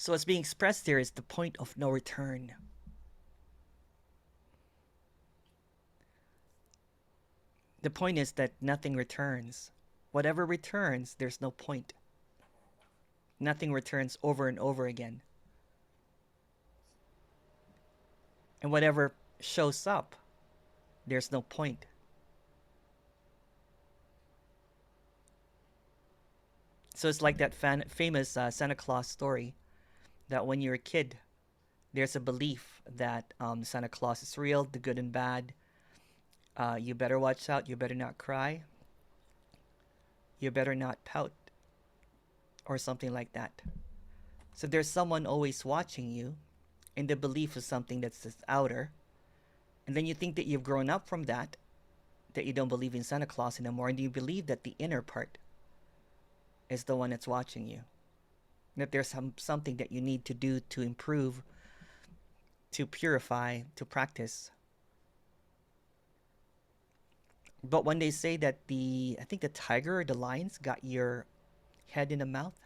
So what's being expressed here is the point of no return. The point is that nothing returns. Whatever returns, there's no point. Nothing returns over and over again. And whatever shows up, there's no point. So it's like that famous Santa Claus story that when you're a kid, there's a belief that Santa Claus is real, the good and bad. You better watch out. You better not cry. You better not pout, or something like that. So there's someone always watching you, and the belief is something that's just outer. And then you think that you've grown up from that you don't believe in Santa Claus anymore, and you believe that the inner part is the one that's watching you. That there's something that you need to do to improve, to purify, to practice. But when they say that I think the tiger or the lions got your head in the mouth,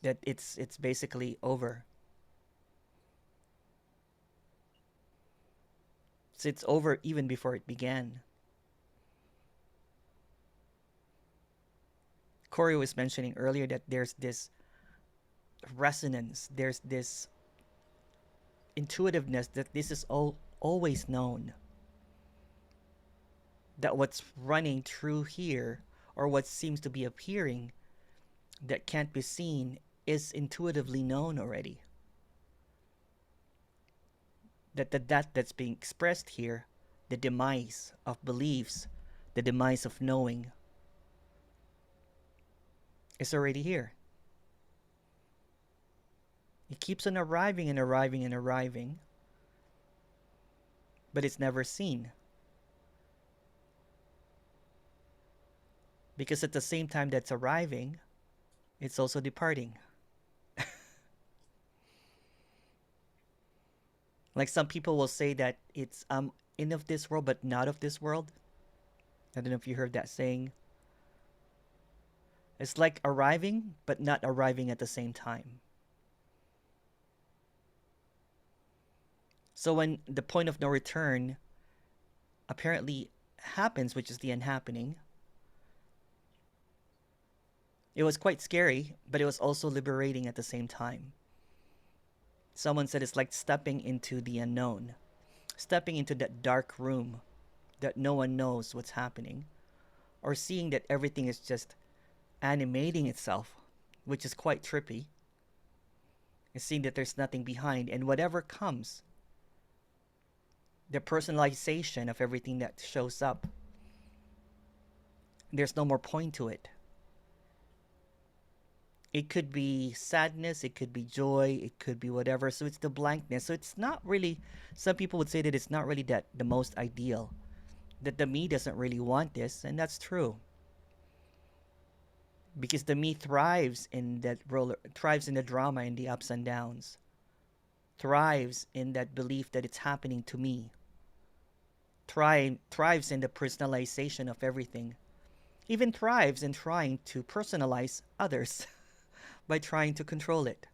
that it's basically over. So it's over even before it began. Corey was mentioning earlier that there's this resonance, there's this intuitiveness that this is always known. That what's running through here, or what seems to be appearing that can't be seen, is intuitively known already. That the death that's being expressed here, the demise of beliefs, the demise of knowing, is already here. It keeps on arriving and arriving and arriving, but it's never seen. Because at the same time that's arriving, it's also departing. Like some people will say that it's in of this world but not of this world. I don't know if you heard that saying. It's like arriving but not arriving at the same time. So when the point of no return apparently happens, which is the unhappening, it was quite scary, but it was also liberating at the same time. Someone said it's like stepping into the unknown, stepping into that dark room that no one knows what's happening, or seeing that everything is just animating itself, which is quite trippy, and seeing that there's nothing behind, and whatever comes, the personalization of everything that shows up, there's no more point to it. It could be sadness, it could be joy, it could be whatever. So it's the blankness. So it's not really, some people would say that it's not really that the most ideal. That the me doesn't really want this, and that's true. Because the me thrives in that thrives in the drama and the ups and downs. Thrives in that belief that it's happening to me. Thrives in the personalization of everything. Even thrives in trying to personalize others. By trying to control it.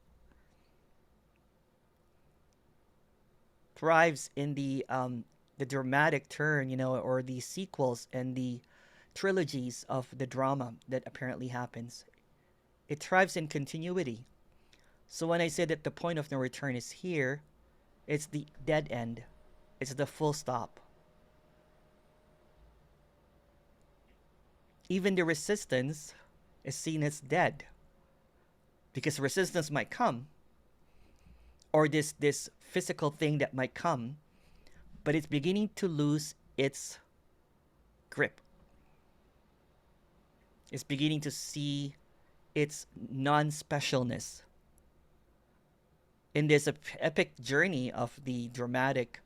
Thrives in the dramatic turn, or the sequels and the trilogies of the drama that apparently happens. It thrives in continuity. So when I say that the point of no return is here, it's the dead end. It's the full stop. Even the resistance is seen as dead. Because resistance might come, or this physical thing that might come, but it's beginning to lose its grip. It's beginning to see its non-specialness. In this epic journey of the dramatic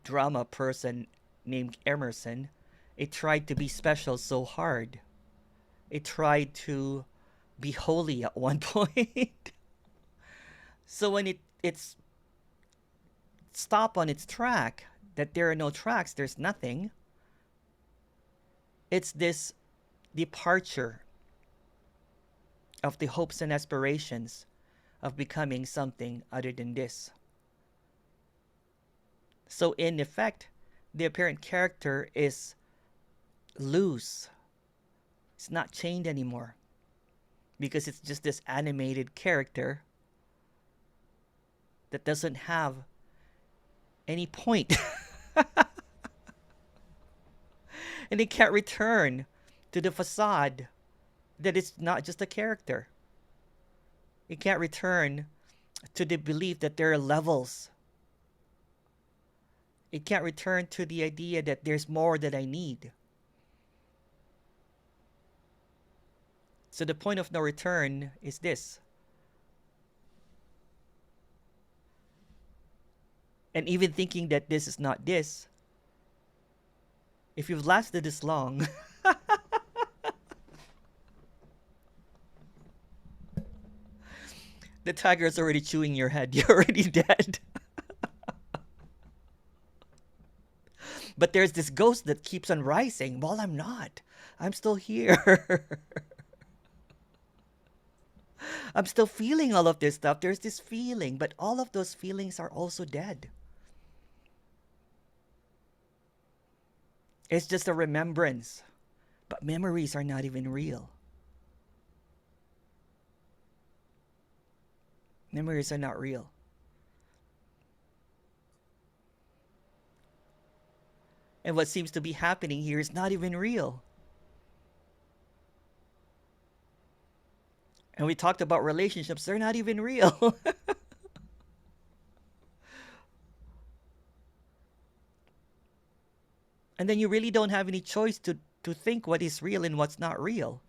drama person named Emerson, it tried to be special so hard. It tried to be holy at one point. So when it's stopped on its track, that there are no tracks, there's nothing, it's this departure of the hopes and aspirations of becoming something other than this. So in effect, the apparent character is loose. It's not chained anymore because it's just this animated character that doesn't have any point. And it can't return to the facade that it's not just a character. It can't return to the belief that there are levels. It can't return to the idea that there's more that I need. So the point of no return is this. And even thinking that this is not this, if you've lasted this long, the tiger is already chewing your head. You're already dead. But there's this ghost that keeps on rising. Well, I'm not. I'm still here. I'm still feeling all of this stuff. There's this feeling, but all of those feelings are also dead. It's just a remembrance. But memories are not even real. Memories are not real. And what seems to be happening here is not even real. And we talked about relationships, they're not even real. And then you really don't have any choice to think what is real and what's not real.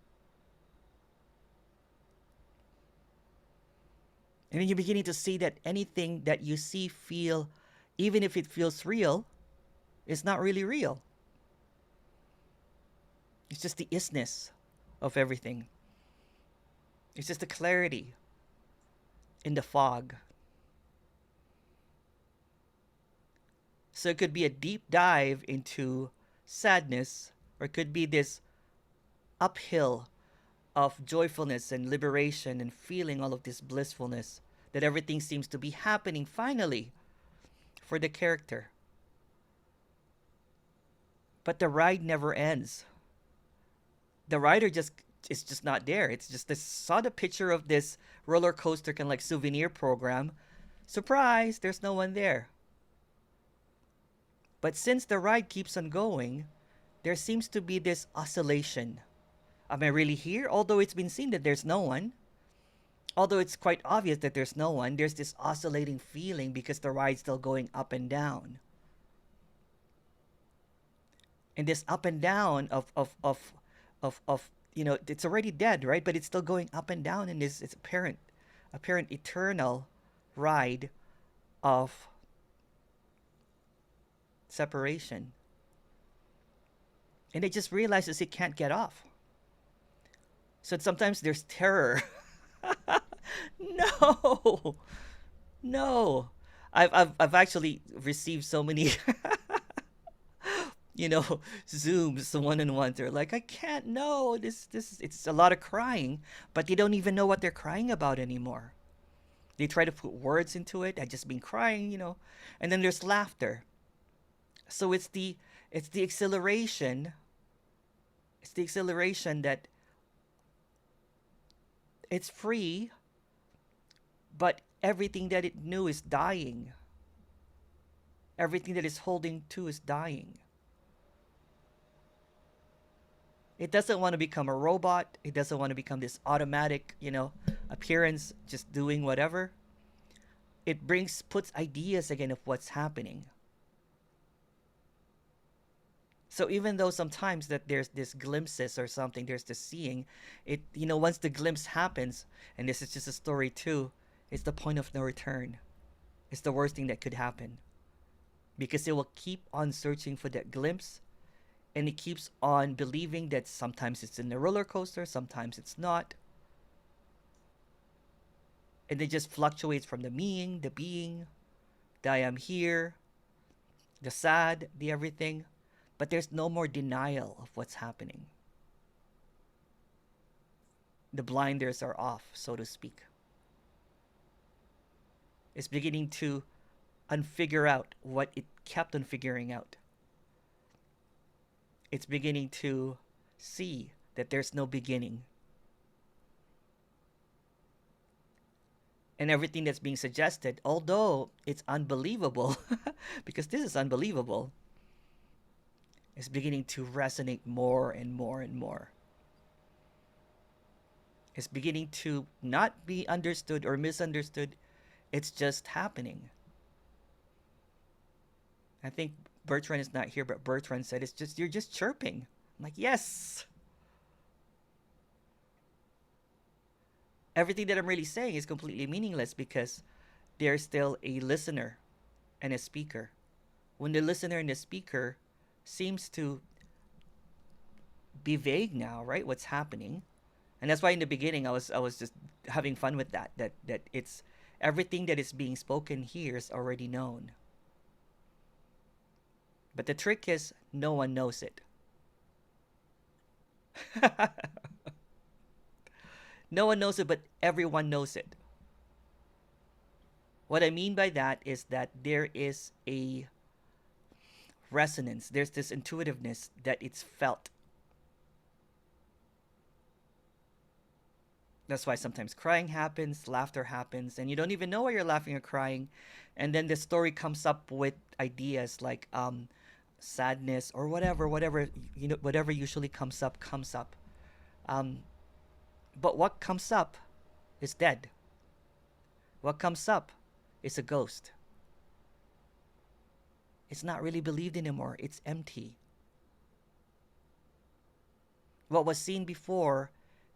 And then you're beginning to see that anything that you see, feel, even if it feels real, is not really real. It's just the isness of everything. It's just the clarity in the fog. So it could be a deep dive into sadness, or it could be this uphill of joyfulness and liberation and feeling all of this blissfulness, that everything seems to be happening finally for the character. But the ride never ends. The rider is just not there. It's just this, saw the picture of this roller coaster kind of like souvenir program. Surprise, there's no one there. But since the ride keeps on going, there seems to be this oscillation. Am I really here? Although it's been seen that there's no one. Although it's quite obvious that there's no one, there's this oscillating feeling because the ride's still going up and down. And this up and down of it's already dead, right? But it's still going up and down in this it's apparent eternal ride of separation. And it just realizes it can't get off. So sometimes there's terror. No. I've actually received so many Zooms, one-on-ones. They're like, I can't know. This it's a lot of crying, but they don't even know what they're crying about anymore. They try to put words into it. I just been crying, And then there's laughter. So it's the exhilaration. It's the exhilaration that it's free, but everything that it knew is dying. Everything that it's holding to is dying. It doesn't want to become a robot. It doesn't want to become this automatic, appearance, just doing whatever. It puts ideas again of what's happening. So even though sometimes that there's this glimpses or something, there's this seeing, it, once the glimpse happens, and this is just a story too, it's the point of no return. It's the worst thing that could happen. Because it will keep on searching for that glimpse, and it keeps on believing that sometimes it's in the roller coaster, sometimes it's not. And it just fluctuates from the being, the I am here, the sad, the everything. But there's no more denial of what's happening. The blinders are off, so to speak. It's beginning to unfigure out what it kept on figuring out. It's beginning to see that there's no beginning. And everything that's being suggested, although it's unbelievable, because this is unbelievable, is beginning to resonate more and more and more. It's beginning to not be understood or misunderstood. It's just happening. I think Bertrand is not here, but Bertrand said it's just you're just chirping. I'm like, yes. Everything that I'm really saying is completely meaningless because there's still a listener and a speaker. When the listener and the speaker seems to be vague now, right? What's happening? And that's why in the beginning I was just having fun with that it's everything that is being spoken here is already known. But the trick is no one knows it. No one knows it, but everyone knows it. What I mean by that is that there is a resonance, there's this intuitiveness that it's felt. That's why sometimes crying happens, laughter happens, and you don't even know why you're laughing or crying. And then the story comes up with ideas like sadness or whatever whatever usually comes up comes up. Um, but what comes up is dead. What comes up is a ghost. It's not really believed anymore. It's empty. What was seen before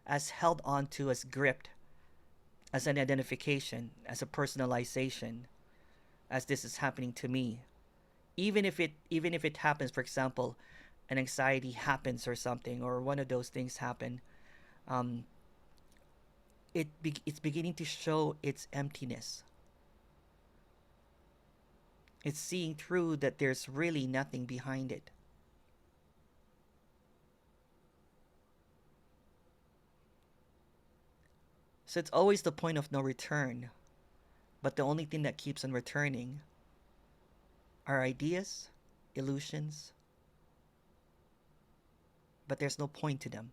as held onto, as gripped, as an identification, as a personalization, as this is happening to me. Even if it happens, for example, an anxiety happens or something, or one of those things happen, um, it's beginning to show its emptiness. It's seeing through that there's really nothing behind it. So it's always the point of no return. But the only thing that keeps on returning are ideas, illusions, but there's no point to them.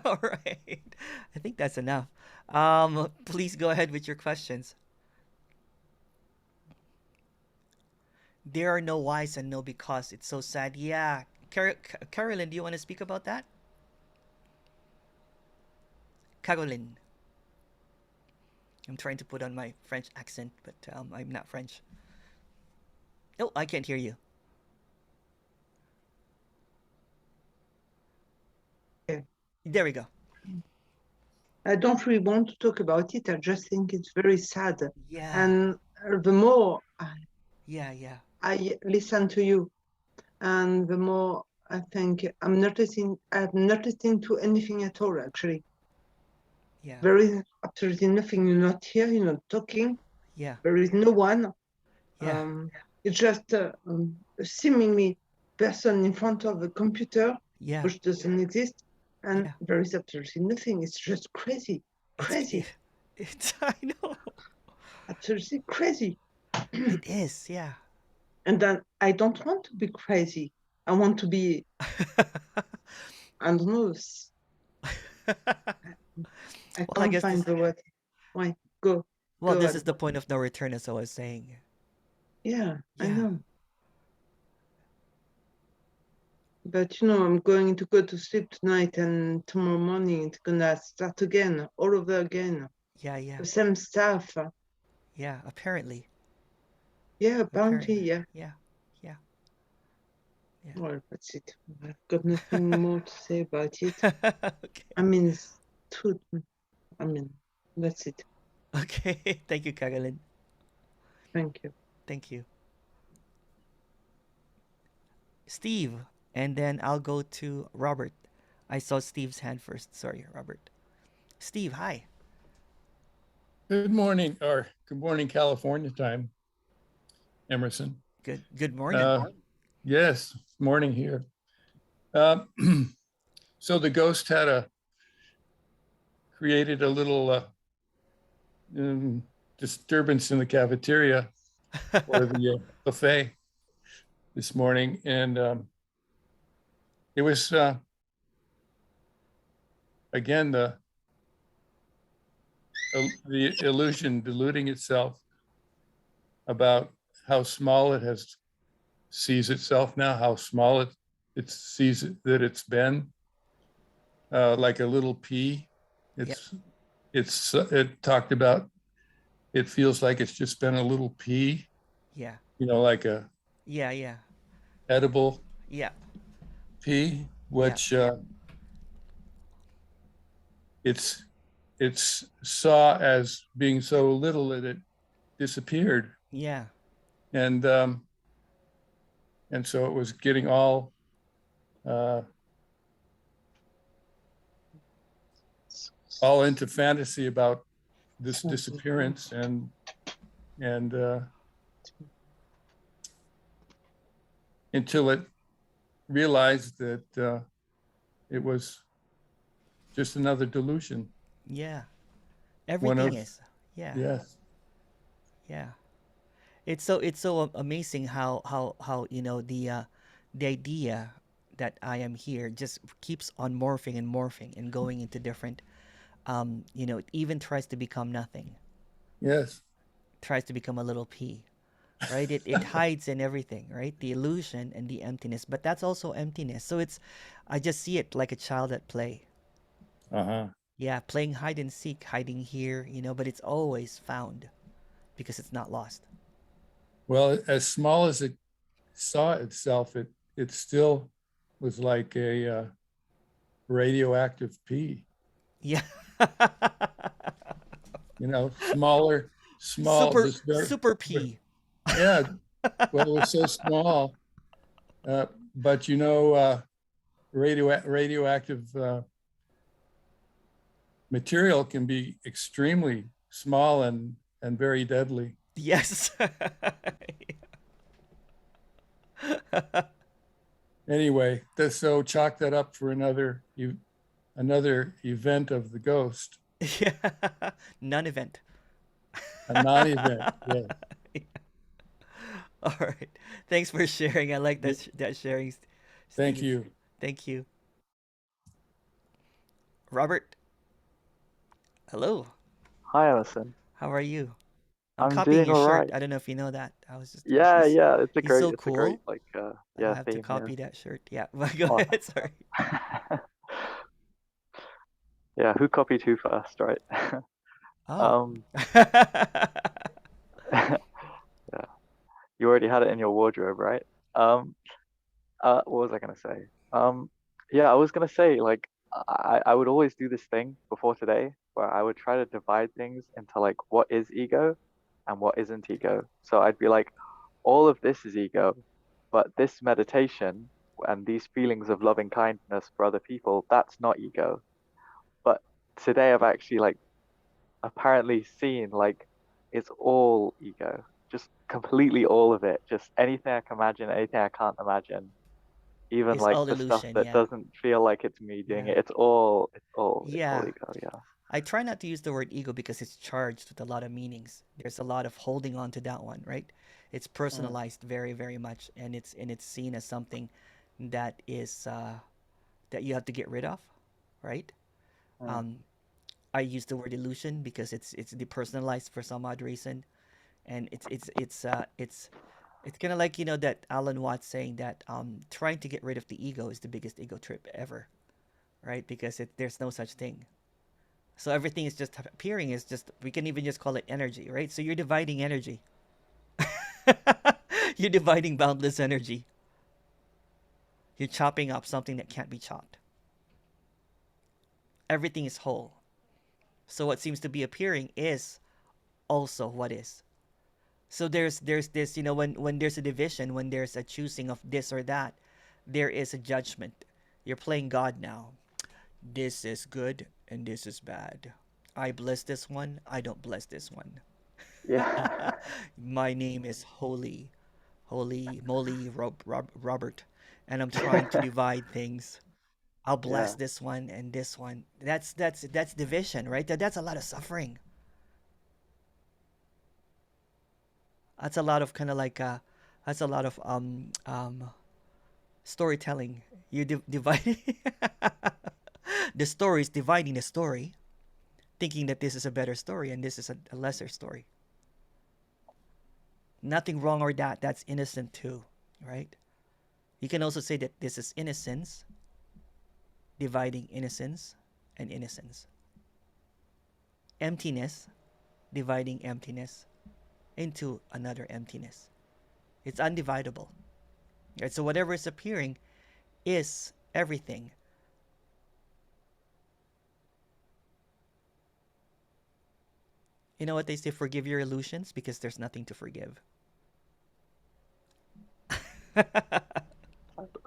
All right. I think that's enough. Please go ahead with your questions. There are no whys and no because. It's so sad. Yeah. Carolyn, do you want to speak about that? Carolyn. I'm trying to put on my French accent, but I'm not French. Oh, I can't hear you. Yeah. There we go. I don't really want to talk about it. I just think it's very sad. Yeah. And the more Yeah, yeah. I listen to you, and the more I think I'm not listening to anything at all, actually. Yeah. There is absolutely nothing. You're not here, you're not talking. Yeah. There is no one. Yeah. It's just a seemingly person in front of a computer, Yeah. which doesn't exist. And Yeah. there is absolutely nothing. It's just crazy. Crazy. It's I know. Absolutely crazy. It is, yeah. And then I don't want to be crazy. I want to be, I don't know, I Well, I can't guess find this. the word. Why? Go, Well, go this ahead. is the point of no return, as I was saying. Yeah, I Yeah. know. But I'm going to go to sleep tonight, and tomorrow morning it's gonna start again, all over again. Yeah. Yeah. The same stuff. Yeah. Apparently. Yeah, apparently, Apparently. yeah. Yeah. Yeah. Yeah. Well, that's it. I've got nothing more to say about it. Okay. I mean, it's too, I mean, that's it. Okay. Thank you, Carolyn. Thank you. Thank you, Steve. And then I'll go to Robert. I saw Steve's hand first. Sorry, Robert. Steve, hi. Good morning, or good morning, California time, Emerson. Good morning. Yes, morning here. Uh, So the ghost had created a little disturbance in the cafeteria or the buffet this morning, and it was again the illusion deluding itself about how small it has sees itself now, how small it sees that it's been, like a little pea. Yep. It talked about it feels like it's just been a little pea, Yeah. like a Yeah. Yeah. edible Yeah. pea, Yeah. which it's saw as being so little that it disappeared, Yeah. and so it was getting uh, all into fantasy about this disappearance, and until it realized that it was just another delusion. Yeah. One Everything of is. Yeah. Yes. Yeah. It's so amazing how the idea that I am here just keeps on morphing and morphing and going into different it even tries to become nothing, Yes. tries to become a little p, right? It hides in everything, right? The illusion and the emptiness, but that's also emptiness. So it's, I just see it like a child at play. Uh-huh. Yeah, playing hide and seek, hiding here, but it's always found because it's not lost. Well, as small as it saw itself, it still was like a radioactive pea. Yeah. Smaller, small, super just very, super p. yeah. Well, it was so small, but radioactive material can be extremely small and very deadly. Yes. Anyway, so chalk that up for another event of the ghost, Yeah. Non-event. a non-event. Yes. All right. Thanks for sharing. I like that sharing, Thank Steve. you. Thank you. Robert, hello. Hi, Emerson. How are you? I'm I'm copying doing your all shirt. right. I don't know if you know that. I was just Yeah, yeah, he's so it's a great cool. like I yeah, have to theme, yeah. copy that shirt. Yeah. Go Oh, ahead. Sorry. yeah, who copied who first, right? Oh. Um, yeah, you already had it in your wardrobe, right? Um, what was I gonna say? Um, yeah, I was gonna say like I would always do this thing before today where I would try to divide things into like what is ego and what isn't ego. So I'd be like, all of this is ego, but this meditation and these feelings of loving kindness for other people, that's not ego. But today I've actually like apparently seen like it's all ego, just completely all of it, just anything I can imagine, anything I can't imagine, even It's like all the stuff illusion. that Yeah. doesn't feel like it's me doing Yeah. it. It's all Yeah. ego. Yeah. I try not to use the word ego because it's charged with a lot of meanings. There's a lot of holding on to that one, right? It's Mm, personalized very, very much, and it's seen as something that is that you have to get rid of, right? mm. Um, I use the word illusion because it's depersonalized for some odd reason, and it's kind of like that Alan Watts saying that trying to get rid of the ego is the biggest ego trip ever, right? Because there's no such thing. So everything is just appearing, is just, we can even just call it energy, right? So you're dividing energy. You're dividing boundless energy. You're chopping up something that can't be chopped. Everything is whole. So what seems to be appearing is also what is. So there's this, when there's a division, when there's a choosing of this or that, there is a judgment. You're playing God now. This is good and this is bad. I bless this one, I don't bless this one. Yeah. My name is Holy Moly Robert, and I'm trying to divide things. I'll Yeah. bless this one and this one. That's division, right? That's a lot of suffering. That's a lot of kind of like that's a lot of storytelling. You divide the story is dividing the story, thinking that this is a better story and this is a lesser story. Nothing wrong or that. That's innocent too, right? You can also say that this is innocence, dividing innocence and innocence. Emptiness, dividing emptiness into another emptiness. It's undividable. Right? So whatever is appearing is everything. You know what they say? Forgive your illusions because there's nothing to forgive.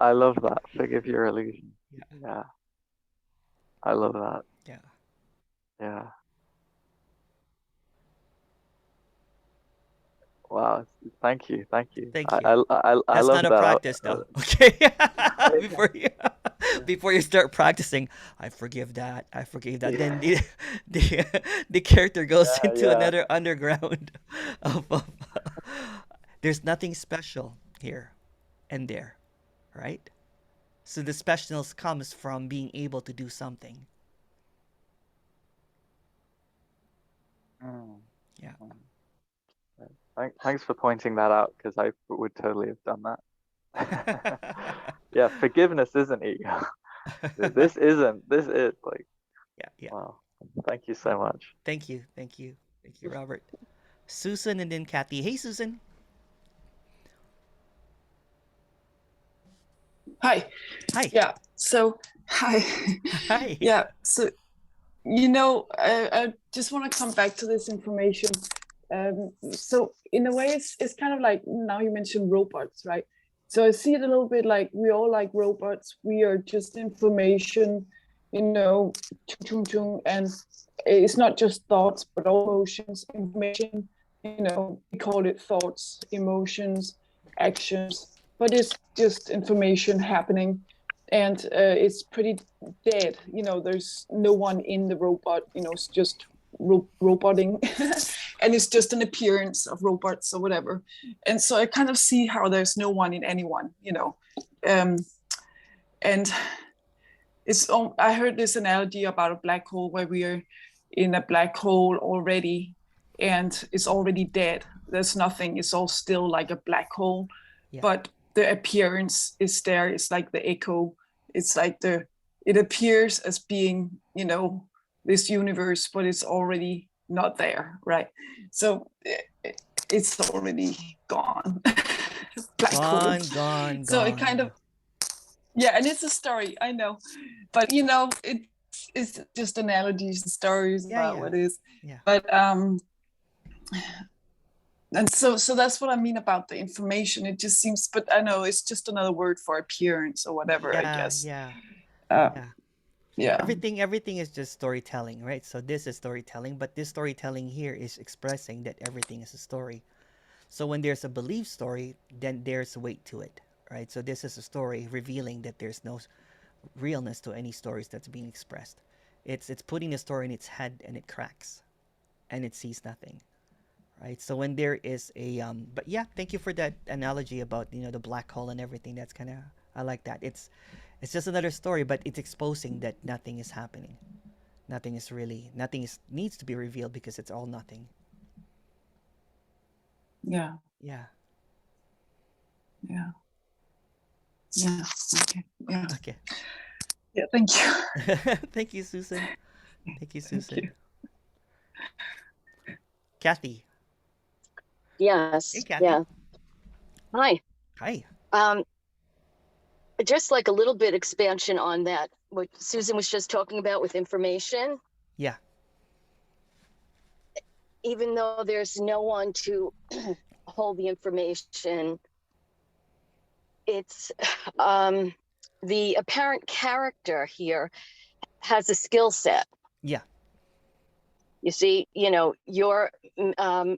I love that. Forgive your illusion. Yeah. Yeah. I love that. Yeah. Yeah. Wow. Thank you. Thank you. Thank you. I That's not love a that. practice though. Okay. Yeah. before you before you start practicing, I forgive that. I forgive that. Then the the character goes Yeah. into Yeah. another underground of there's nothing special here and there, right? So the specialness comes from being able to do something. Mm. Yeah. Mm. Thanks for pointing that out because I would totally have done that. Yeah, forgiveness isn't ego. This isn't. This is like, Yeah, yeah. wow. Thank you so much. Thank you. Thank you. Thank you, Robert. Susan and then Kathy. Hey, Susan. Hi. Hi. Yeah. So, hi. Hi. Yeah. So, I just want to come back to this information. So, in a way, it's kind of like now you mentioned robots, right? So, I see it a little bit like we all like robots. We are just information, chung, chung, and it's not just thoughts, but all emotions, information. We call it thoughts, emotions, actions, but it's just information happening, and it's pretty dead. There's no one in the robot. It's just roboting, and it's just an appearance of robots or whatever. And so I kind of see how there's no one in anyone. And I heard this analogy about a black hole where we are in a black hole already, and it's already dead. There's nothing. It's all still like a black hole, Yeah. but the appearance is there. It's like the echo. It's like it appears as being, this universe, but it's already not there, right? So it's already gone. Black hole. Gone. So it kind of, yeah, and it's a story, I know, but it's just analogies and stories about what is. Yeah. But and so that's what I mean about the information. It just seems, but I know it's just another word for appearance or whatever, I guess. Yeah. Yeah. Everything is just storytelling, right? So this is storytelling, but this storytelling here is expressing that everything is a story. So when there's a belief story, then there's weight to it, right? So this is a story revealing that there's no realness to any stories that's being expressed. It's putting the story in its head and it cracks, and it sees nothing, right? So when there is a but yeah, thank you for that analogy about the black hole and everything. That's kind of, I like that. It's just another story, but it's exposing that nothing is happening. Nothing needs to be revealed because it's all nothing. Yeah. Yeah. Okay. Yeah. Okay. Yeah. Thank you. Thank you, Susan. Thank you, Susan. Thank you. Kathy. Yes. Hey, Kathy. Yeah. Hi. Hi. Just like a little bit expansion on that, what Susan was just talking about with information. Yeah. Even though there's no one to hold the information, it's the apparent character here has a skill set. Yeah. You see, you're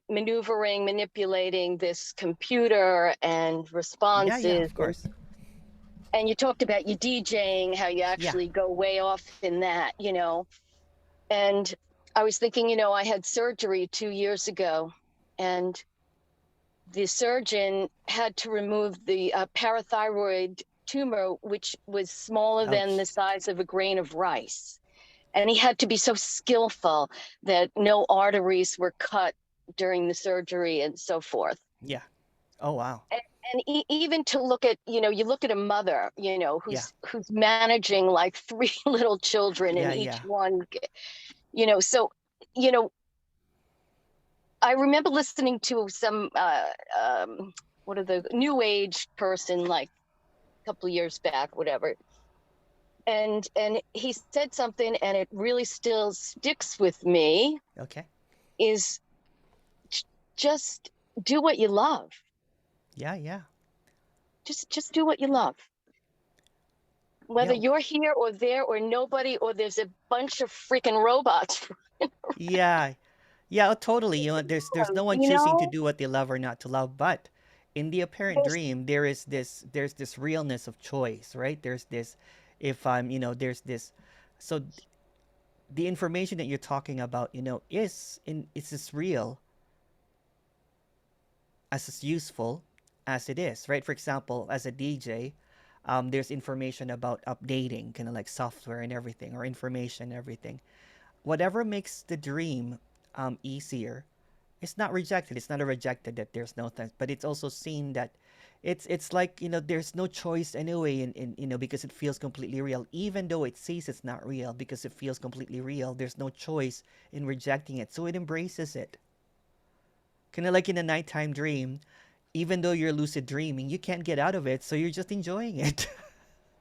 maneuvering, manipulating this computer and responses. Yeah, of course. And you talked about your DJing, how you actually go way off in that, you know. And I was thinking, you know, I had surgery 2 years ago, and the surgeon had to remove the parathyroid tumor, which was smaller than the size of a grain of rice. And he had to be so skillful that no arteries were cut during the surgery and so forth. Yeah. Oh, wow. And even to look at, you know, you look at a mother, you know, who's managing like 3 little children, and each one, you know, so, you know, I remember listening to some, what are the new age person, like a couple of years back, whatever. And he said something, and it really still sticks with me. Okay. Is just do what you love. Yeah, yeah. Just do what you love. Whether you're here or there or nobody, or there's a bunch of freaking robots. Yeah. Yeah, totally. You know, there's no one choosing to do what they love or not to love, but in the apparent dream, there's this realness of choice, right? There's this, if I'm, you know, there's this, so the information that you're talking about, you know, is as real as useful as it is, right? For example, as a DJ, there's information about updating, kind of like software and everything, or information and everything. Whatever makes the dream easier, it's not rejected. It's not a rejected that there's no thing, but it's also seen that it's like, you know, there's no choice anyway, in you know, because it feels completely real, even though it sees it's not real, because it feels completely real. There's no choice in rejecting it, so it embraces it. Kind of like in a nighttime dream, even though you're lucid dreaming, you can't get out of it, so you're just enjoying it.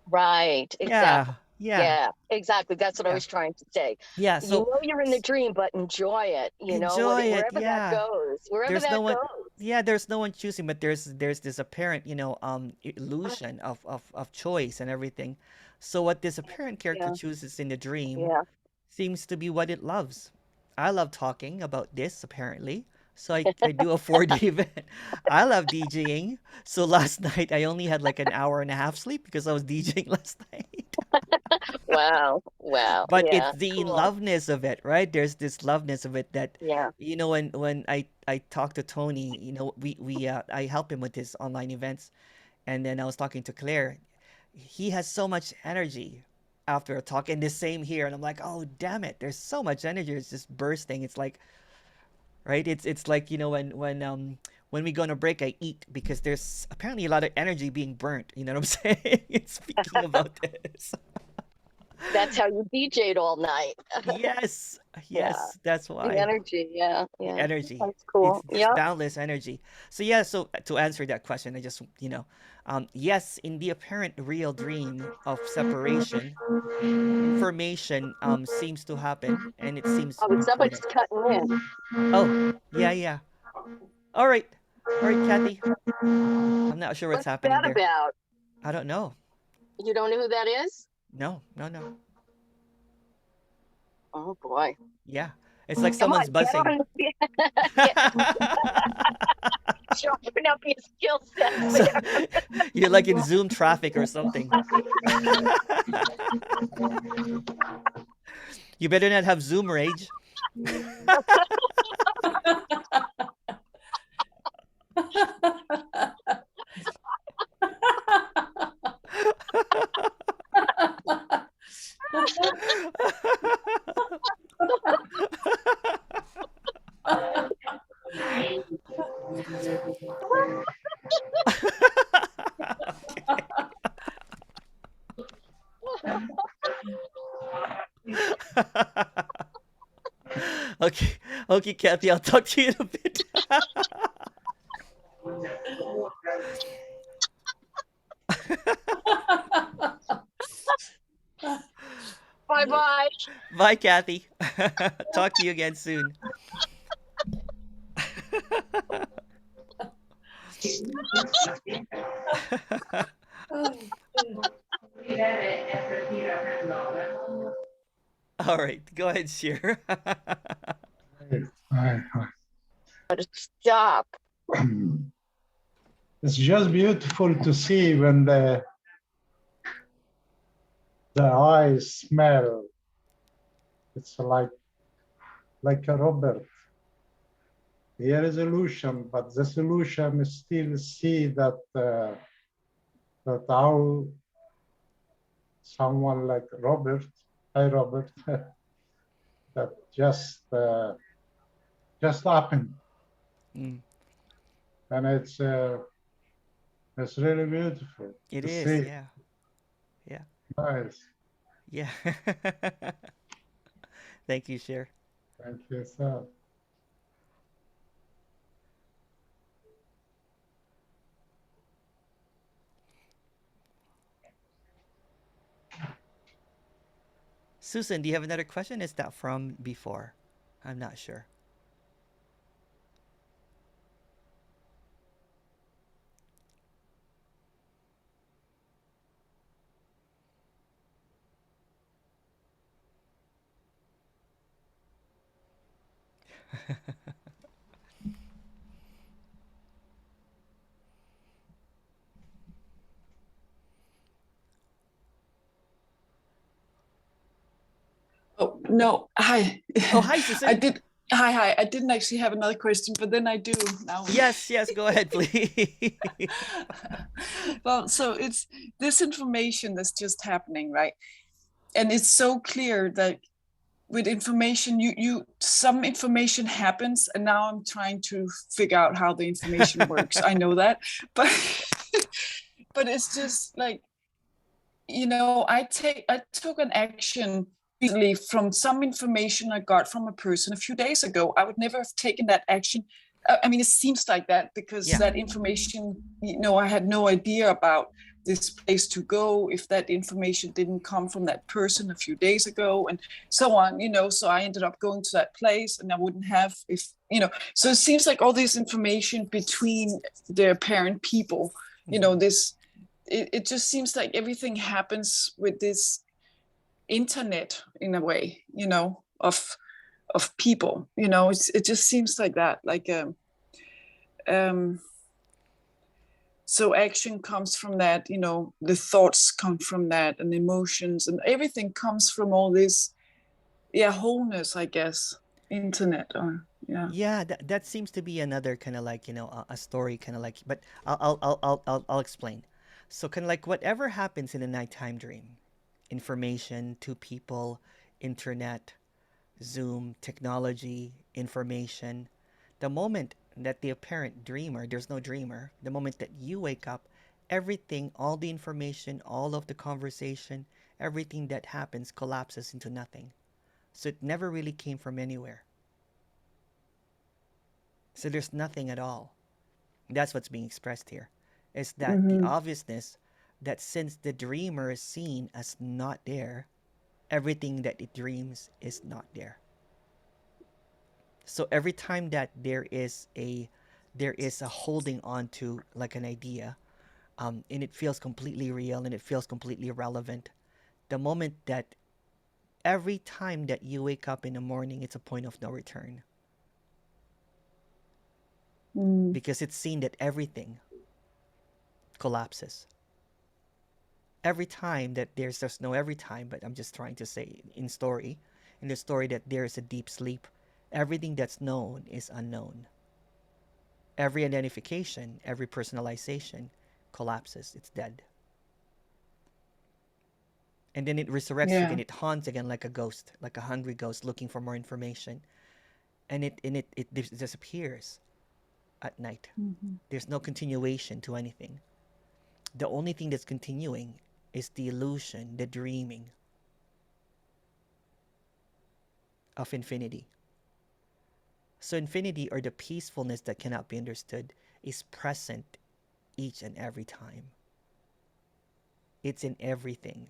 Right. Exactly. Yeah. Yeah, exactly. That's what I was trying to say. Yeah. You So know you're in the dream, but enjoy it. You know, enjoy it. wherever that Yeah. goes, wherever There's that no one. goes. Yeah, there's no one choosing, but there's this apparent, you know, illusion of choice and everything. So what this apparent character chooses in the dream seems to be what it loves. I love talking about this, apparently. So I do a 4-day event. I love DJing. So last night I only had like an hour and a half sleep because I was DJing last night. Wow. But Yeah. it's the Cool. loveness of it, right? There's this loveness of it that, Yeah. you know, when I talk to Tony, you know, we I help him with his online events, and then I was talking to Claire. He has so much energy after a talk, and the same here. And I'm like, oh damn it, there's so much energy. It's just bursting. It's like, right? It's like, you know, when we go on a break, I eat because there's apparently a lot of energy being burnt. You know what I'm saying? Speaking about this. That's how you DJ'd all night. Yes, that's why. The energy, The energy. That's cool. It's just boundless energy. So yeah, so to answer that question, I just, you know, yes, in the apparent real dream of separation, information seems to happen, and it seems Oh, somebody's important. cutting in. Oh, yeah. All right, Kathy. I'm not sure what's What's happening that there. about? I don't know. You don't know who that is? No. Oh boy. Yeah, it's like Come on, someone's buzzing. Sharpen up your skill set. So, you're like in Zoom traffic or something. You better not have Zoom rage. Okay, Kathy, I'll talk to you in a bit. Bye. Bye, Kathy. Talk to you again soon. All right, go ahead, share. Stop. It's just beautiful to see when the the eyes smell. It's like a Robert. Here is illusion, but the solution is still see that that how someone like Robert, hi Robert, that just happened, Mm. and it's really beautiful It to is, see. yeah. Yeah. Nice, Yeah. Thank you, Cher. thank you, sir. Susan, do you have another question? Is that from before? I'm not sure. Oh, no. Hi. Oh, hi, I Susan. did. Hi. I didn't actually have another question, but then I do now. Yes, yes, go ahead, please. Well, so it's this information that's just happening, right? And it's so clear that with information, you some information happens, and now I'm trying to figure out how the information works. I know that, but but it's just like, I took an action recently from some information I got from a person a few days ago. I would never have taken that action. I mean, it seems like that because Yeah. that information, I had no idea about this place to go if that information didn't come from that person a few days ago, and so on. So I ended up going to that place, and I wouldn't have if. So it seems like all this information between the apparent people, this it just seems like everything happens with this internet in a way, of people. It just seems like that, like so action comes from that, the thoughts come from that, and emotions, and everything comes from all this, wholeness, I guess. Internet, or Yeah, that seems to be another kind of like, a story kind of like, but I'll explain. So kind of like whatever happens in a nighttime dream, information to people, internet, Zoom, technology, information, the moment that the apparent dreamer, there's no dreamer, the moment that you wake up, everything, all the information, all of the conversation, everything that happens collapses into nothing. So it never really came from anywhere. So there's nothing at all. That's what's being expressed here. Is that the obviousness that since the dreamer is seen as not there, everything that it dreams is not there. So every time that there is a holding on to like an idea, and it feels completely real and it feels completely relevant, the moment that every time that you wake up in the morning, it's a point of no return. Because it's seen that everything collapses. Every time that there's no every time, but I'm just trying to say in the story that there is a deep sleep, everything that's known is unknown. Every identification, every personalization collapses. It's dead. And then it resurrects again. It haunts again like a ghost, like a hungry ghost looking for more information. And it disappears at night. There's no continuation to anything. The only thing that's continuing is the illusion, the dreaming of infinity. So infinity, or the peacefulness that cannot be understood, is present each and every time. It's in everything.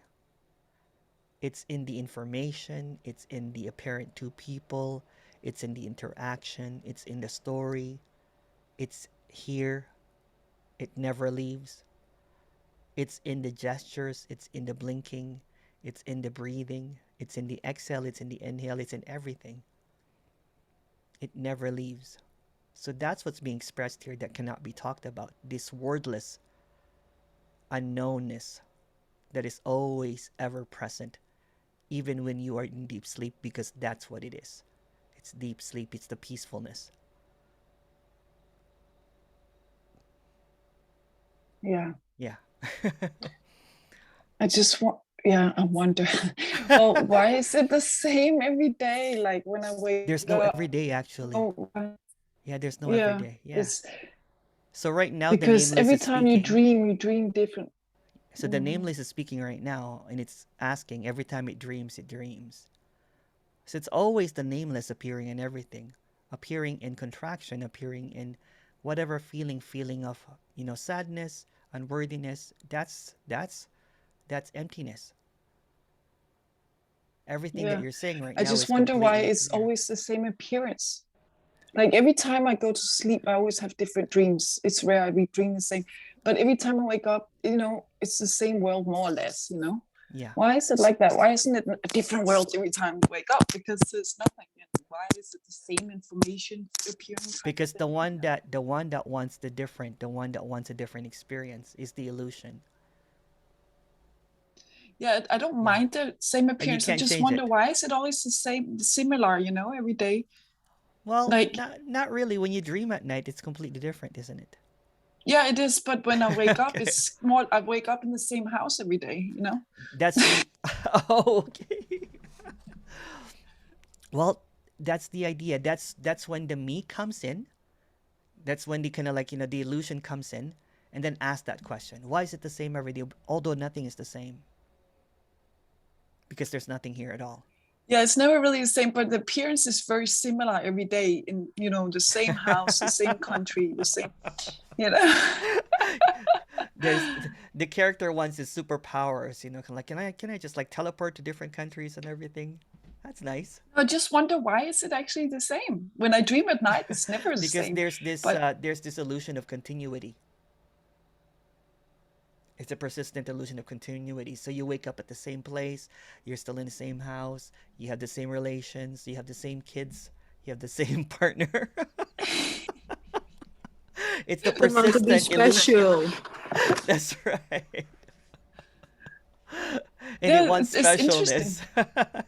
It's in the information, it's in the apparent two people, it's in the interaction, it's in the story, it's here, it never leaves. It's in the gestures, it's in the blinking, it's in the breathing, it's in the exhale, it's in the inhale, it's in everything. It never leaves. So that's what's being expressed here that cannot be talked about. This wordless unknownness that is always ever present, even when you are in deep sleep, because that's what it is. It's deep sleep, it's the peacefulness. Yeah. Yeah. I just want, yeah, I wonder, well, why is it the same every day? Like when I wake There's no up, everyday, actually. oh, Yeah, there's no yeah, everyday. Yeah. it's So right now, the because nameless every is time you speaking. dream different. So the nameless is speaking right now, and it's asking every time it dreams, it dreams. So it's always the nameless appearing in everything, appearing in contraction, appearing in whatever feeling of, sadness, unworthiness. That's emptiness. Everything that Yeah, you're saying right I now just is wonder why completely it's clear. always the same appearance. Like every time I go to sleep, I always have different dreams. It's rare I dream the same, but every time I wake up, it's the same world more or less. Yeah. Why is it like that? Why isn't it a different world every time you wake up? Because there's nothing. And why is it the same information appearing? Because the one that wants the different, the one that wants a different experience is the illusion. Yeah, I don't mind the same And you appearance. I can't just change wonder it. why is it always the same, similar, every day? Well, Like, not really. When you dream at night, it's completely different, isn't it? yeah, it is. But when I wake up, Okay. it's more, I wake up in the same house every day, That's the oh, okay. Well, that's the idea. That's when the me comes in. That's when the kind of like, the illusion comes in, and then ask that question. Why is it the same every day, although nothing is the same? Because there's nothing here at all. Yeah, it's never really the same, but the appearance is very similar every day in, the same house, the same country, the same, There's the character wants his superpowers, kind of like, can I just like teleport to different countries and everything? That's nice. I just wonder, why is it actually the same? When I dream at night, it's never the Because same. there's this illusion of continuity. It's a persistent illusion of continuity. So you wake up at the same place, you're still in the same house, you have the same relations, you have the same kids, you have the same partner. It's the You want to be persistent illusion. special. That's right. And Yeah, it wants it's interesting. specialness.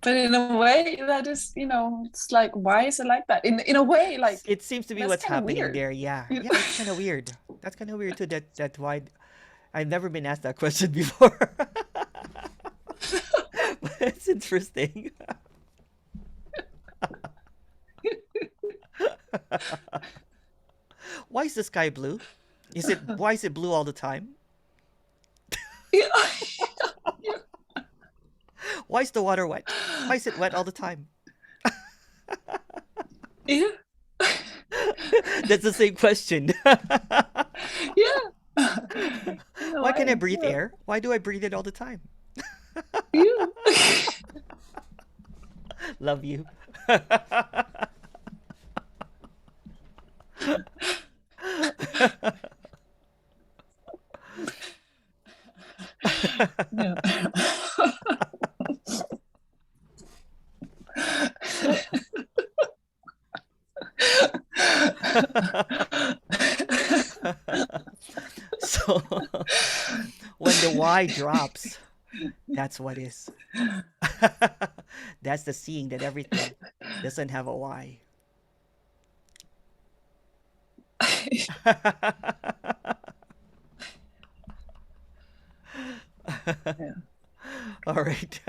But in a way, that is, it's like, why is it like that? In a way, like, It seems to be that's what's kinda happening weird. there. Yeah. Yeah, it's kind of weird. That's kind of weird too. That why I've never been asked that question before. But it's interesting. Why is the sky blue? Why is it blue all the time? Yeah. Why is the water wet? Why is it wet all the time? Yeah. That's the same question. Yeah. Why can I breathe air? Why do I breathe it all the time? Yeah. Love you. Yeah. So when the why drops, that's what is. That's the seeing that everything doesn't have a why. Yeah. All right.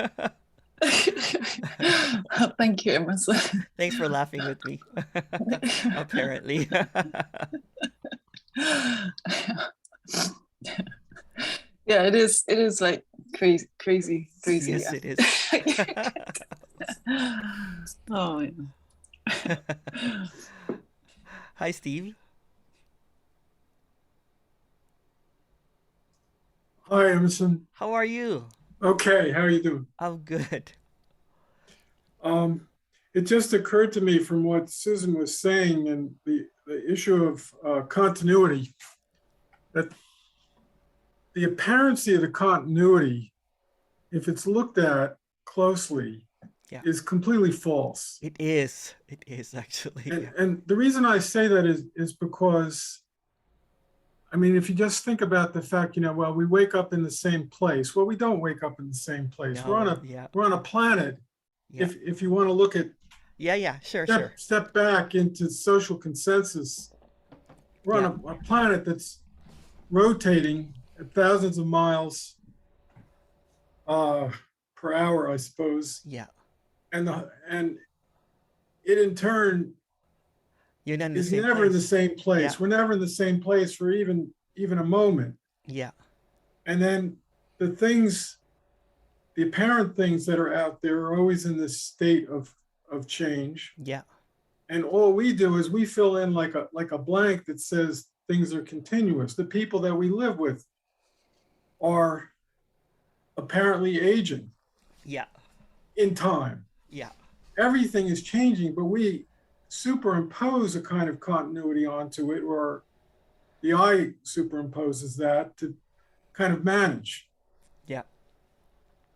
Thank you, Emerson. Thanks for laughing with me. Apparently. Yeah, it is like crazy. Yes, Yeah. it is. Oh, yeah. Hi, Steve. Hi, Emerson. How are you? Okay, how are you doing? I'm good. It just occurred to me from what Susan was saying and the issue of continuity, that the apparency of the continuity, if it's looked at closely, is completely false. It is. It is actually. And the reason I say that is because I mean, if you just think about the fact, well, we wake up in the same place. Well, we don't wake up in the same place. No, yeah, We're on a planet. yeah, If you want to look at yeah, sure. step back into social consensus, we're on a planet that's rotating at thousands of miles per hour, I suppose. Yeah. And it in turn You're not in the is same never in the place. same place. Yeah. We're never in the same place for even a moment. Yeah. And then the apparent things that are out there are always in this state of change. Yeah. And all we do is we fill in like a blank that says things are continuous. The people that we live with are apparently aging. Yeah. In time. Yeah. Everything is changing, but we superimpose a kind of continuity onto it, or the I superimposes that to kind of manage. Yeah.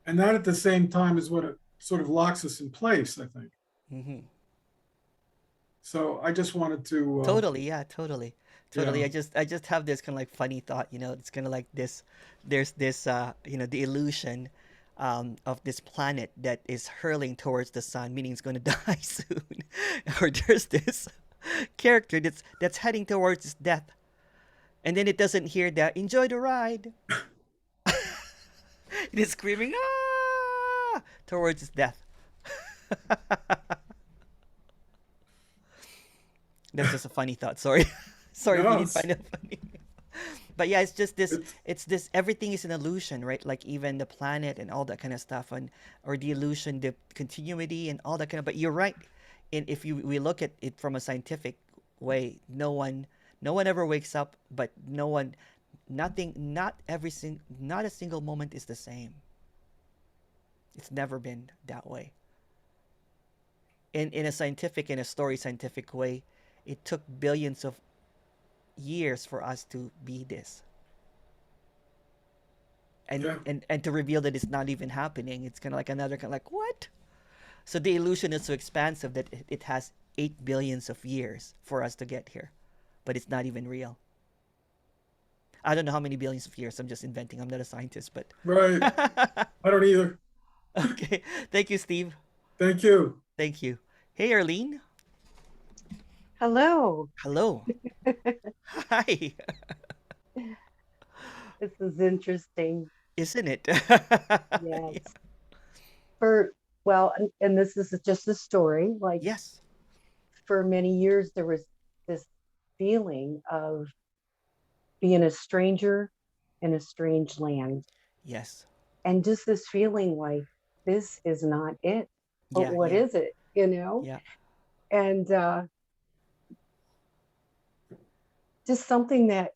And that at the same time is what it sort of locks us in place, I think. Mm-hmm. So I just wanted to totally. Totally. Yeah. I just have this kind of like funny thought, it's kind of like this, there's this, the illusion of this planet that is hurling towards the sun, meaning it's going to die soon. Or there's this character that's heading towards its death. And then it doesn't hear that, enjoy the ride. It is screaming, ah, towards its death. That's just a funny thought. Sorry. Sorry if you didn't find it funny. But yeah, it's just this, everything is an illusion, right? Like even the planet and all that kind of stuff, or the illusion, the continuity and all that kind of, but you're right. And if we look at it from a scientific way, no one ever wakes up, but not a single moment is the same. It's never been that way. In a scientific, in a scientific way, it took billions of years for us to be this. And to reveal that it's not even happening, it's kind of like another kind of like, what? So the illusion is so expansive that it has 8 billions of years for us to get here, but it's not even real. I don't know how many billions of years. I'm just inventing. I'm not a scientist, but Right. I don't either. Okay. Thank you, Steve. Thank you. Thank you. Hey, Arlene. Hello. Hello. Hi. This is interesting. Isn't it? Yes. And this is just a story. Like, yes. For many years, there was this feeling of being a stranger in a strange land. Yes. And just this feeling like, this is not it. But what is it? Yeah. And just something that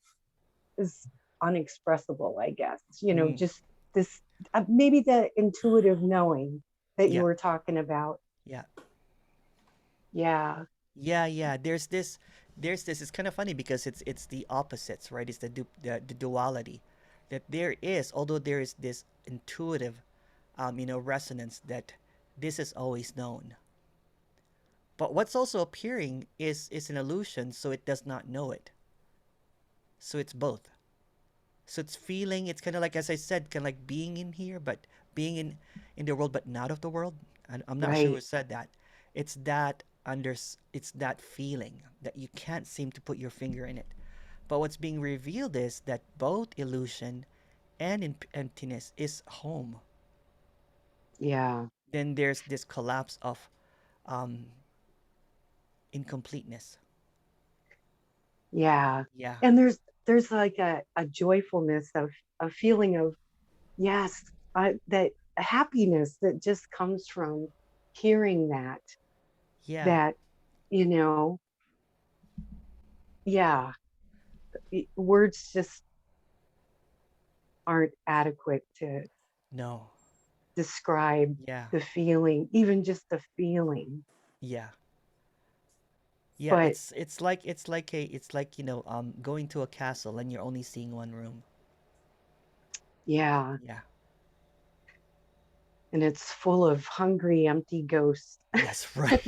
is unexpressible, I guess. Just this, maybe the intuitive knowing that you were talking about. Yeah. Yeah. Yeah. There's this. It's kind of funny because it's the opposites, right? It's the duality that there is. Although there is this intuitive, resonance that this is always known. But what's also appearing is an illusion, so it does not know it. So it's both. So it's feeling. It's kind of like, as I said, kind of like being in here, but being in the world, but not of the world. I'm not sure who said that. It's that feeling that you can't seem to put your finger in it. But what's being revealed is that both illusion and emptiness is home. Yeah. Then there's this collapse of incompleteness. Yeah. Yeah. And there's like a joyfulness of a feeling of, yes, that happiness that just comes from hearing that. Yeah. That, words just aren't adequate to describe the feeling, even just the feeling. Yeah. Yeah, but it's like going to a castle and you're only seeing one room. Yeah. Yeah. And it's full of hungry, empty ghosts. That's right.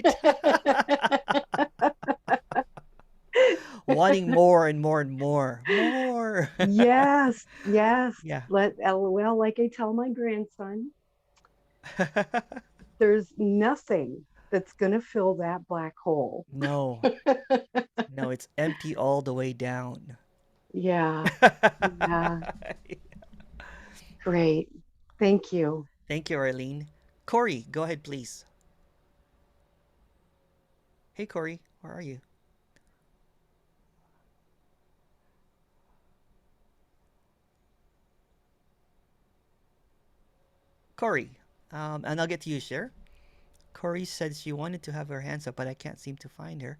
wanting more and more and more, more. Yes, yes. Yeah. Well, like I tell my grandson, there's nothing that's going to fill that black hole. No, no, it's empty all the way down. Yeah, yeah. Great. Thank you. Thank you, Arlene. Corey, go ahead, please. Hey, Corey, where are you? Corey, and I'll get to you, Cher. Corey said she wanted to have her hands up, but I can't seem to find her.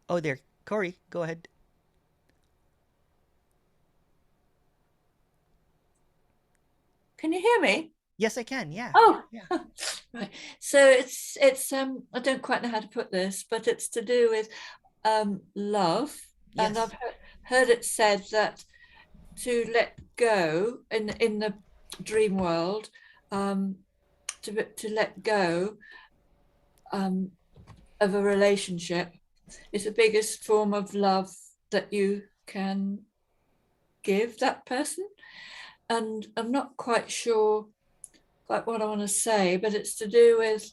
Oh, there. Corey, go ahead. Can you hear me? Yes, I can. Yeah. Oh, yeah. Right. So it's I don't quite know how to put this, but it's to do with love, Yes. and I've heard it said that to let go in the dream world, to let go of a relationship is the biggest form of love that you can give that person. And I'm not quite sure quite what I want to say, but it's to do with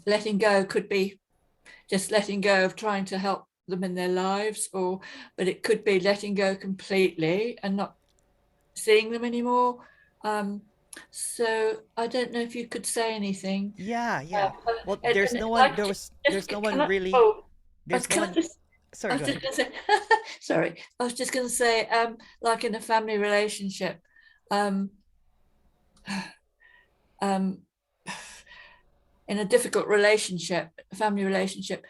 letting go. Could be just letting go of trying to help them in their lives, but it could be letting go completely and not seeing them anymore. So I don't know if you could say anything. Yeah. Well, there's no one. There's no one really. There's no one. Sorry, go ahead. Sorry, I was just going to say, like in a family relationship, in a difficult relationship, family relationship,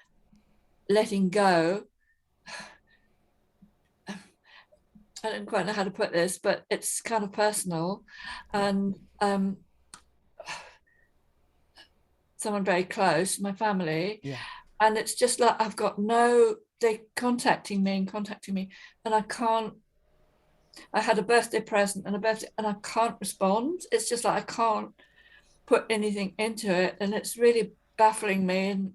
letting go. I don't quite know how to put this, but it's kind of personal, and someone very close, my family, and it's just like I've got they're contacting me, and I can't. I had a birthday present and I can't respond. It's just like I can't put anything into it, and it's really baffling me and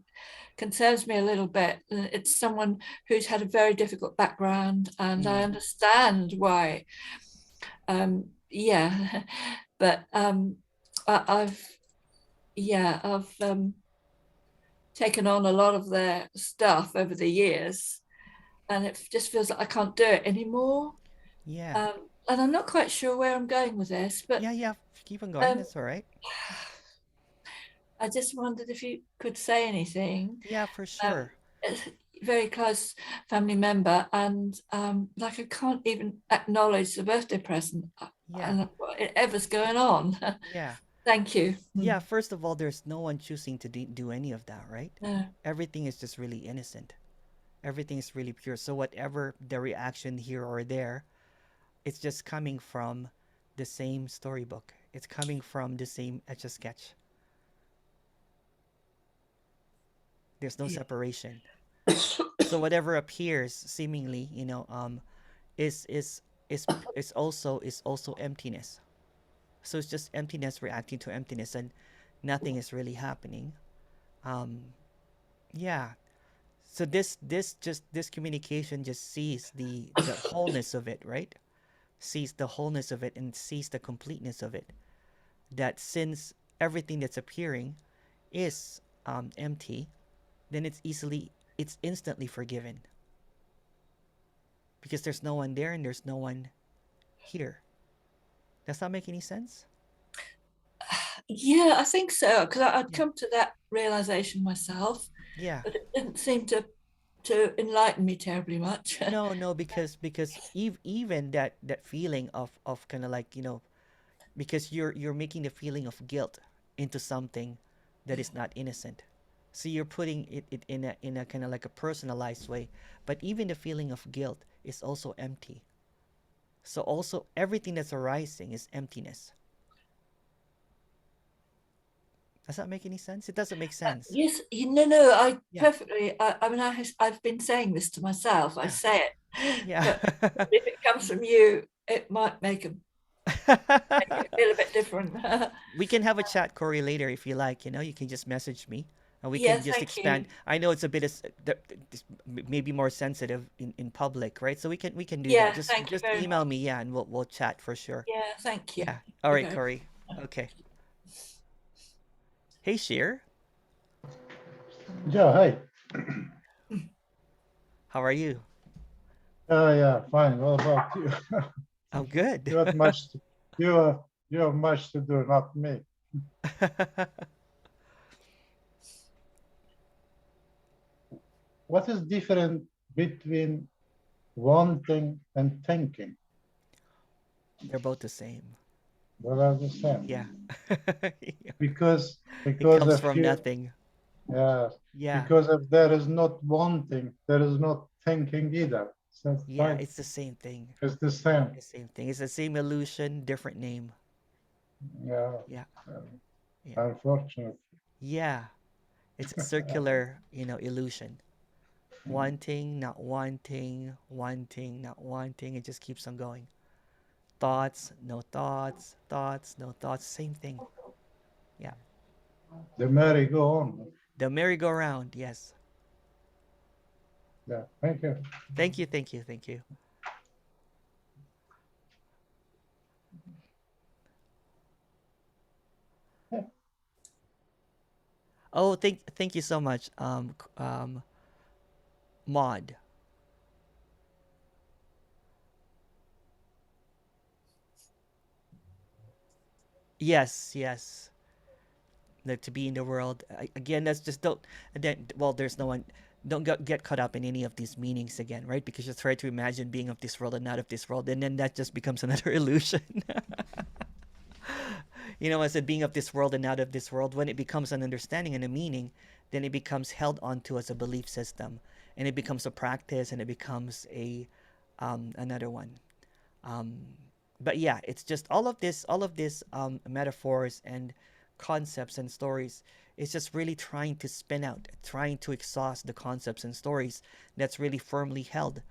concerns me a little bit. It's someone who's had a very difficult background, and I understand why. But I've taken on a lot of their stuff over the years, and it just feels like I can't do it anymore. Yeah. And I'm not quite sure where I'm going with this, but yeah, keep on going. That's all right. I just wondered if you could say anything. Yeah, for sure. Very close family member, and like I can't even acknowledge the birthday present. And whatever's going on. Yeah. Thank you. Yeah, first of all, there's no one choosing to do any of that, right? Everything is just really innocent. Everything is really pure. So whatever the reaction here or there, it's just coming from the same storybook. It's coming from the same Etch-a-Sketch. There's no separation. So whatever appears seemingly, is also emptiness. So it's just emptiness reacting to emptiness, and nothing is really happening. So this communication just sees the wholeness of it, right? Sees the wholeness of it and sees the completeness of it. That since everything that's appearing is empty, then it's instantly forgiven. Because there's no one there and there's no one here. Does that make any sense? Yeah, I think so, because I'd come to that realization myself. Yeah. But it didn't seem to enlighten me terribly much. No, because even that feeling of kind of like, because you're making the feeling of guilt into something that is not innocent. So you're putting it in a kind of like a personalized way. But even the feeling of guilt is also empty. So also everything that's arising is emptiness. Does that make any sense? It doesn't make sense. Yes, no, perfectly. I mean, I've been saying this to myself. I say it. Yeah. But if it comes from you, it might make it feel a bit different. We can have a chat, Corey, later if you like. You can just message me. And we Yeah, can just thank you. expand. I know it's a bit maybe more sensitive in public, right? So we can do Yeah, that. Just thank you very email much. me, yeah, and we'll chat for sure. Yeah, thank you. Yeah. All right, Okay. Corey. Okay. Hey, Sheer. Yeah, hi. How are you? Yeah, fine. What about you? I'm good. You have much to, you have much to do, not me. What is different between wanting and thinking? They're both the same. They are the same. Yeah. Because It comes if from you, nothing. yeah, Yeah. because if there is not wanting, there is not thinking either. So Yeah, right? it's the same thing. It's the same. The same thing. It's the same illusion, different name. Yeah. Yeah. Yeah. Unfortunately. Yeah. It's a circular, illusion. Wanting, not wanting, wanting, not wanting. It just keeps on going. Thoughts, no thoughts, thoughts, no thoughts. Same thing. Yeah. The merry-go-on. The merry-go-round, yes. Yeah, thank you. Thank you, thank you, thank you. Oh, thank you so much, Maud. Yes, yes. That to be in the world again. That's just don't. And then, well, there's no one. Don't get caught up in any of these meanings again, right? Because you try to imagine being of this world and not of this world, and then that just becomes another illusion. I said being of this world and not of this world. When it becomes an understanding and a meaning, then it becomes held onto as a belief system, and it becomes a practice, and it becomes a another one. Um, but yeah, it's just all of this metaphors and concepts and stories. It's just really trying to spin out, trying to exhaust the concepts and stories that's really firmly held,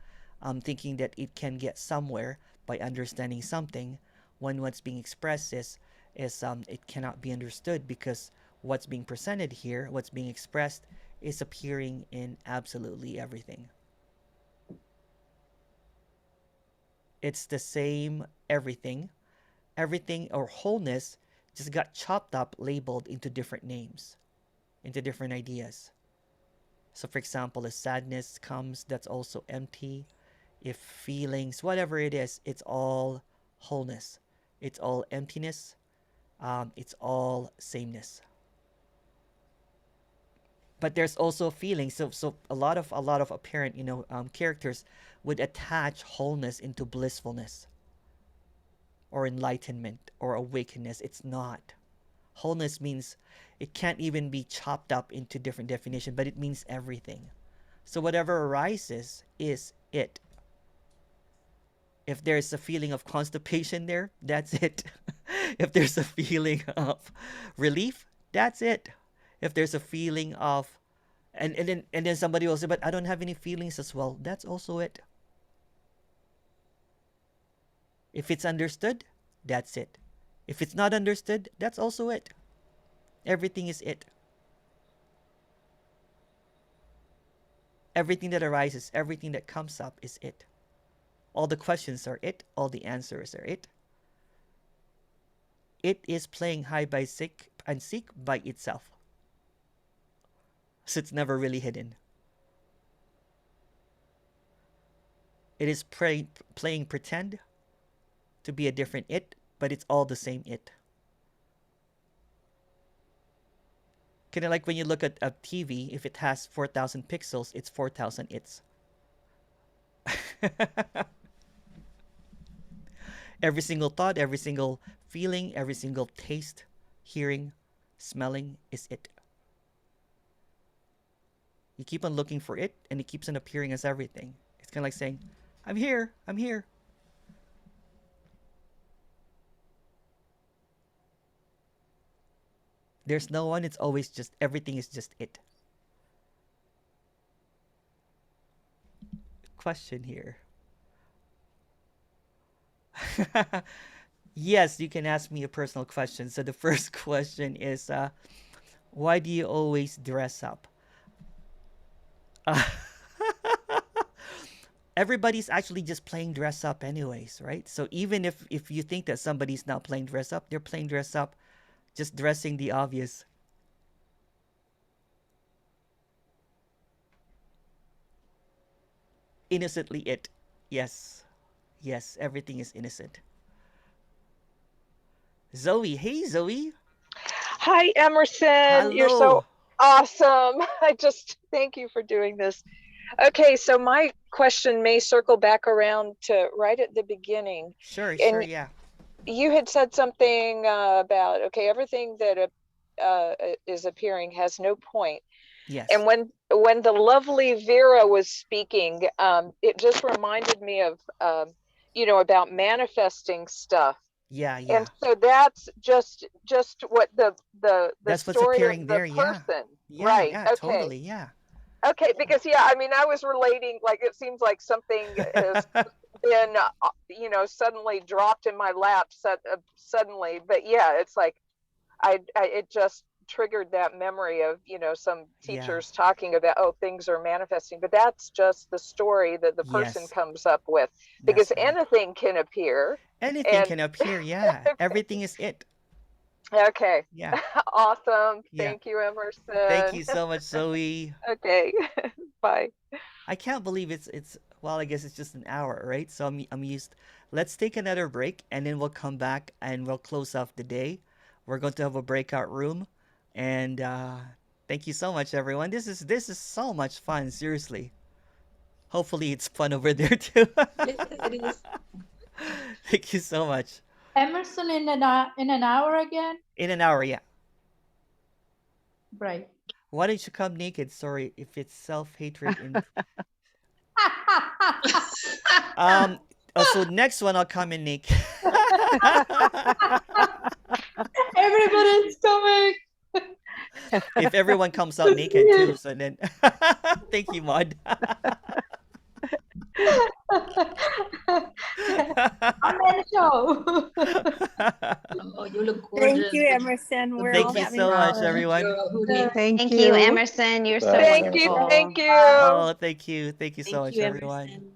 thinking that it can get somewhere by understanding something, when what's being expressed is it cannot be understood, because what's being presented here, what's being expressed, is appearing in absolutely everything. It's the same everything. Everything or wholeness just got chopped up, labeled into different names, into different ideas. So, for example, if sadness comes, that's also empty. If feelings, whatever it is, it's all wholeness. It's all emptiness. It's all sameness. But there's also feelings. So a lot of apparent characters would attach wholeness into blissfulness or enlightenment or awakeness. It's not. Wholeness means it can't even be chopped up into different definitions, but it means everything. So whatever arises is it. If there's a feeling of constipation there, that's it. If there's a feeling of relief, that's it. If there's a feeling of and then somebody will say, but I don't have any feelings as well, that's also it. If it's understood, that's it. If it's not understood, that's also it. Everything is it. Everything that arises, everything that comes up is it. All the questions are it. All the answers are it. It is playing hide by seek and seek by itself. So it's never really hidden. It is playing pretend to be a different it, but it's all the same it. Kind of like when you look at a TV, if it has 4,000 pixels, it's 4,000 its. Every single thought, every single feeling, every single taste, hearing, smelling is it. You keep on looking for it, and it keeps on appearing as everything. It's kind of like saying, I'm here, I'm here. There's no one, it's always just, everything is just it. Question here. Yes, you can ask me a personal question. So the first question is, Why do you always dress up? Uh, everybody's actually just playing dress up anyways, right? So even if you think that somebody's not playing dress up, they're playing dress up, just dressing the obvious. Innocently it. Yes. Yes, everything is innocent. Zoe. Hey, Zoe. Hi, Emerson. You're so awesome. I just thank you for doing this. Okay, so my question may circle back around to right at the beginning. Sure, yeah. You had said something about, okay, everything that is appearing has no point. Yes. And when the lovely Vera was speaking, it just reminded me of, about manifesting stuff. Yeah. And so that's just what the that's story what's appearing of the there, person. Yeah. Right. Yeah, okay. Totally, yeah. Okay, because I mean, I was relating, like, it seems like something has been, suddenly dropped in my lap suddenly. But yeah, it's like, it just triggered that memory of, some teachers talking about, oh, things are manifesting, but that's just the story that the person comes up with, because anything can appear. Anything can appear, yeah. Everything is it. Okay. Yeah. Awesome. Thank you, Emerson. Thank you so much, Zoe. Okay. Bye. I can't believe it's well, I guess it's just an hour, right? So I'm used. Let's take another break and then we'll come back and we'll close off the day. We're going to have a breakout room, and thank you so much, everyone. This is so much fun, seriously. Hopefully it's fun over there too. Yes, it is. Thank you so much. Emerson in an hour again? In an hour, yeah. Right. Why don't you come naked? Sorry if it's self-hatred. So next one I'll come in naked. Everybody's coming. If everyone comes out naked too, so then thank you, Maud. I'm in the show. Oh, you look gorgeous. Thank you, Emerson. We're Thank all you so much, everyone. Thank you, Emerson. You're so Thank you. wonderful. Thank you. Oh, thank you. Thank you so much, everyone. Emerson.